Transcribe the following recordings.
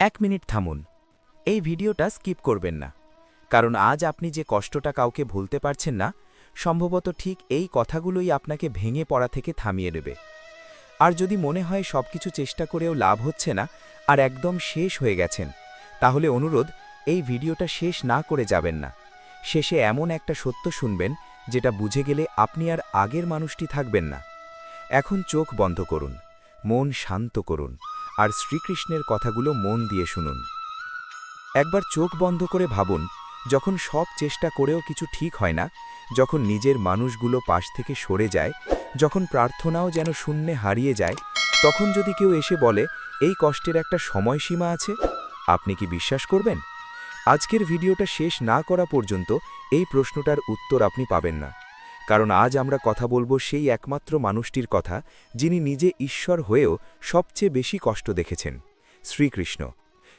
1 minute থামুন। এই ভিডিওটা স্কিপ করবেন না, কারণ আজ আপনি যে কষ্টটা কাউকে ভুলতে পারছেন না, সম্ভবত ঠিক এই কথাগুলোই আপনাকে ভেঙে পড়া থেকে থামিয়ে দেবে। আর যদি মনে হয় সবকিছু চেষ্টা করেও লাভ হচ্ছে না আর একদম শেষ হয়ে গেছেন, তাহলে অনুরোধ, এই ভিডিওটা শেষ না করে যাবেন না। শেষে এমন একটা সত্য শুনবেন যেটা বুঝে গেলে আপনি আর আগের মানুষটি থাকবেন না। এখন চোখ বন্ধ করুন, মন শান্ত করুন, আর শ্রীকৃষ্ণের কথাগুলো মন দিয়ে শুনুন। একবার চোখ বন্ধ করে ভাবুন, যখন সব চেষ্টা করেও কিছু ঠিক হয় না, যখন নিজের মানুষগুলো পাশ থেকে সরে যায়, যখন প্রার্থনাও যেন শূন্যে হারিয়ে যায়, তখন যদি কেউ এসে বলে এই কষ্টের একটা সময়সীমা আছে, আপনি কি বিশ্বাস করবেন? আজকের ভিডিওটা শেষ না করা পর্যন্ত এই প্রশ্নটার উত্তর আপনি পাবেন না। কারণ আজ আমরা কথা বলবো সেই একমাত্র মানুষটির কথা, যিনি নিজে ঈশ্বর হয়েও সবচেয়ে বেশি কষ্ট দেখেছেন, শ্রীকৃষ্ণ।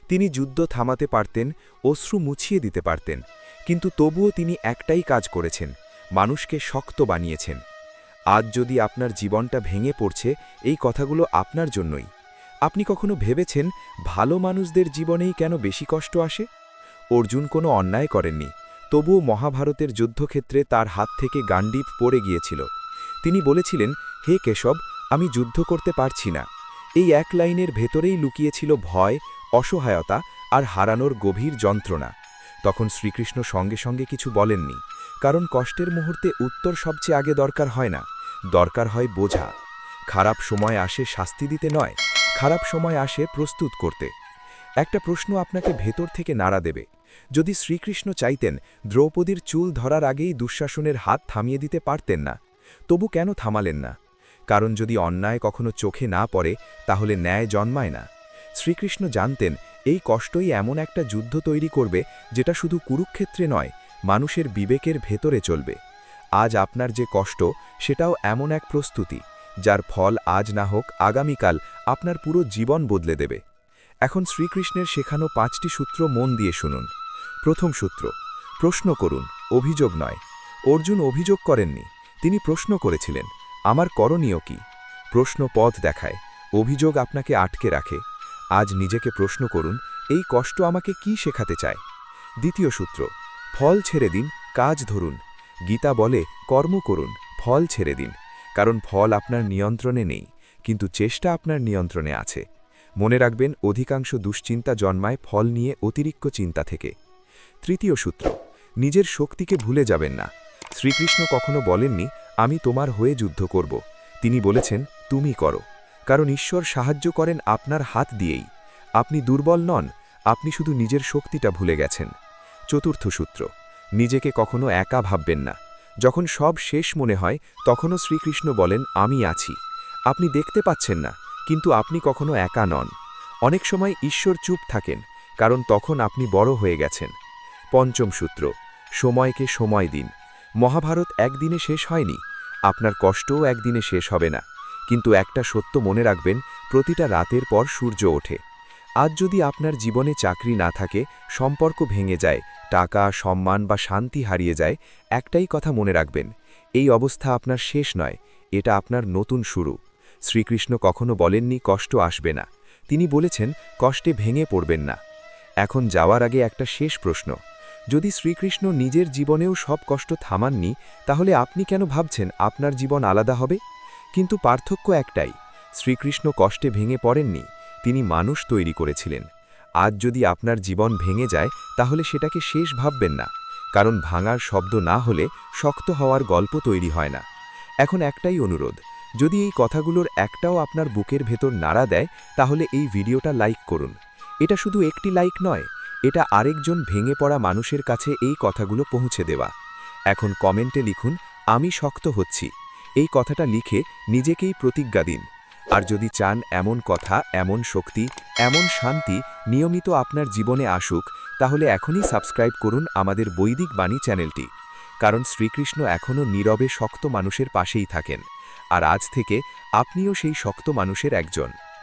তিনি যুদ্ধ থামাতে পারতেন, অশ্রু মুছিয়ে দিতে পারতেন, কিন্তু তবুও তিনি একটাই কাজ করেছেন, মানুষকে শক্ত বানিয়েছেন। আজ যদি আপনার জীবনটা ভেঙে পড়ছে, এই কথাগুলো আপনার জন্যই। আপনি কখনো ভেবেছেন ভালো মানুষদের জীবনেই কেন বেশি কষ্ট আসে? অর্জুন কোনো অন্যায় করেননি, তবুও মহাভারতের যুদ্ধক্ষেত্রে তার হাত থেকে গান্ডীব পড়ে গিয়েছিল। তিনি বলেছিলেন, হে কেশব, আমি যুদ্ধ করতে পারছি না। এই এক লাইনের ভেতরেই লুকিয়েছিল ভয়, অসহায়তা আর হারানোর গভীর যন্ত্রণা। তখন শ্রীকৃষ্ণ সঙ্গে সঙ্গে কিছু বলেননি, কারণ কষ্টের মুহূর্তে উত্তর সবচেয়ে আগে দরকার হয় না, দরকার হয় বোঝা। খারাপ সময় আসে শাস্তি দিতে নয়, খারাপ সময় আসে প্রস্তুত করতে। একটা প্রশ্ন আপনাকে ভেতর থেকে নাড়া দেবে। যদি শ্রীকৃষ্ণ চাইতেন দ্রৌপদীর চুল ধরার আগেই দুঃশাসনের হাত থামিয়ে দিতে পারতেন না, তবু কেন থামালেন না? কারণ যদি অন্যায় কখনো চোখে না পড়ে, তাহলে ন্যায় জন্মায় না। শ্রীকৃষ্ণ জানতেন এই কষ্টই এমন একটা যুদ্ধ তৈরি করবে, যেটা শুধু কুরুক্ষেত্রে নয়, মানুষের বিবেকের ভেতরে চলবে। আজ আপনার যে কষ্ট, সেটাও এমন এক প্রস্তুতি, যার ফল আজ না হোক আগামীকাল আপনার পুরো জীবন বদলে দেবে। এখন শ্রীকৃষ্ণের শেখানো 5টি সূত্র মন দিয়ে শুনুন। প্রথম সূত্র, প্রশ্ন করুন, অভিযোগ নয়। অর্জুন অভিযোগ করেননি, তিনি প্রশ্ন করেছিলেন, আমার করণীয় কি? প্রশ্ন পথ দেখায়, অভিযোগ আপনাকে আটকে রাখে। আজ নিজেকে প্রশ্ন করুন, এই কষ্ট আমাকে কি শেখাতে চায়? দ্বিতীয় সূত্র, ফল ছেড়ে দিন, কাজ ধরুন। গীতা বলে, কর্ম করুন, ফল ছেড়ে দিন, কারণ ফল আপনার নিয়ন্ত্রণে নেই, কিন্তু চেষ্টা আপনার নিয়ন্ত্রণে আছে। মনে রাখবেন, অধিকাংশ দুশ্চিন্তা জন্মায় ফল নিয়ে অতিরিক্ত চিন্তা থেকে। তৃতীয় সূত্র, নিজের শক্তিকে ভুলে যাবেন না। শ্রীকৃষ্ণ কখনো বলেননি, আমি তোমার হয়ে যুদ্ধ করব। তিনি বলেছেন, তুমি করো, কারণ ঈশ্বর সাহায্য করেন আপনার হাত দিয়েই। আপনি দুর্বল নন, আপনি শুধু নিজের শক্তিটা ভুলে গেছেন। চতুর্থ সূত্র, নিজেকে কখনো একা ভাববেন না। যখন সব শেষ মনে হয়, তখনও শ্রীকৃষ্ণ বলেন, আমি আছি। আপনি দেখতে পাচ্ছেন না, কিন্তু আপনি কখনো একা নন। অনেক সময় ঈশ্বর চুপ থাকেন, কারণ তখন আপনি বড় হয়ে গেছেন। পঞ্চম সূত্র, সময়কে সময় দিন। মহাভারত একদিনে শেষ হয়নি, আপনার কষ্টও একদিনে শেষ হবে না। কিন্তু একটা সত্য মনে রাখবেন, প্রতিটা রাতের পর সূর্য ওঠে। আজ যদি আপনার জীবনে চাকরি না থাকে, সম্পর্ক ভেঙে যায়, টাকা, সম্মান বা শান্তি হারিয়ে যায়, একটাই কথা মনে রাখবেন, এই অবস্থা আপনার শেষ নয়, এটা আপনার নতুন শুরু। শ্রীকৃষ্ণ কখনো বলেননি কষ্ট আসবে না, তিনি বলেছেন কষ্টে ভেঙে পড়বেন না। এখন যাওয়ার আগে একটা শেষ প্রশ্ন, যদি শ্রীকৃষ্ণ নিজের জীবনেও সব কষ্ট থামাননি, তাহলে আপনি কেন ভাবছেন আপনার জীবন আলাদা হবে? কিন্তু পার্থক্য একটাই, শ্রীকৃষ্ণ কষ্টে ভেঙে পড়েননি, তিনি মানুষ তৈরি করেছিলেন। আজ যদি আপনার জীবন ভেঙে যায়, তাহলে সেটাকে শেষ ভাববেন না, কারণ ভাঙার শব্দ না হলে শক্ত হওয়ার গল্প তৈরি হয় না। এখন একটাই অনুরোধ, যদি এই কথাগুলোর একটাও আপনার বুকের ভেতর নাড়া দেয়, তাহলে এই ভিডিওটা লাইক করুন। এটা শুধু একটি লাইক নয়, এটা আরেকজন ভেঙে পড়া মানুষের কাছে এই কথাগুলো পৌঁছে দেওয়া। এখন কমেন্টে লিখুন, আমি শক্ত হচ্ছি। এই কথাটা লিখে নিজেকেই প্রতিজ্ঞা দিন। আর যদি চান এমন কথা, এমন শক্তি, এমন শান্তি নিয়মিত আপনার জীবনে আসুক, তাহলে এখনই সাবস্ক্রাইব করুন আমাদের বৈদিক বাণী চ্যানেলটি। কারণ শ্রীকৃষ্ণ এখনও নীরবে শক্ত মানুষের পাশেই থাকেন। আর আজ থেকে আপনিও সেই শক্ত মানুষের একজন।